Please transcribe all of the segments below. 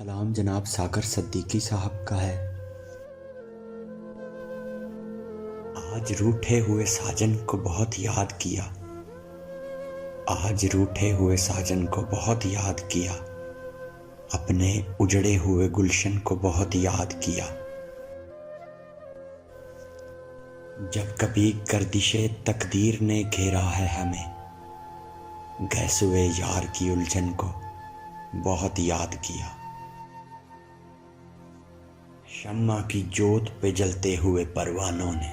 सलाम जनाब सागर सिद्दीकी साहब का है। आज रूठे हुए साजन को बहुत याद किया, आज रूठे हुए साजन को बहुत याद किया, अपने उजड़े हुए गुलशन को बहुत याद किया। जब कभी गर्दिशे तकदीर ने घेरा है हमें, गैसुए यार की उलझन को बहुत याद किया। शम्मा की जोत पे जलते हुए परवानों ने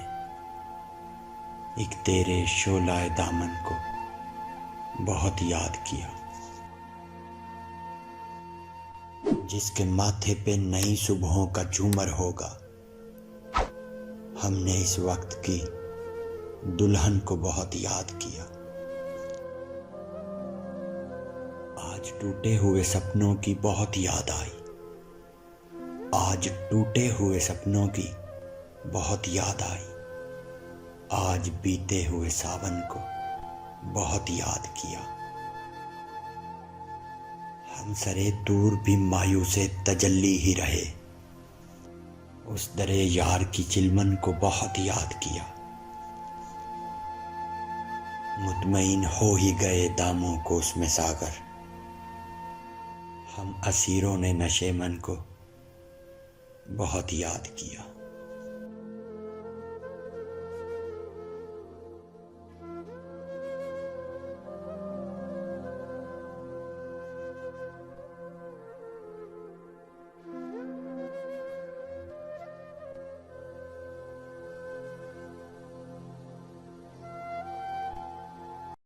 एक तेरे शोलाए दामन को बहुत याद किया। जिसके माथे पे नई सुबहों का झूमर होगा, हमने इस वक्त की दुल्हन को बहुत याद किया। आज टूटे हुए सपनों की बहुत याद आई, आज टूटे हुए सपनों की बहुत याद आई, आज बीते हुए सावन को बहुत याद किया। हम सरे दूर भी मायूसे तजल्ली ही रहे, उस दरे यार की चिलमन को बहुत याद किया। मुतमईन हो ही गए दामों को उसमें सागर, हम असीरों ने नशे मन को बहुत याद किया।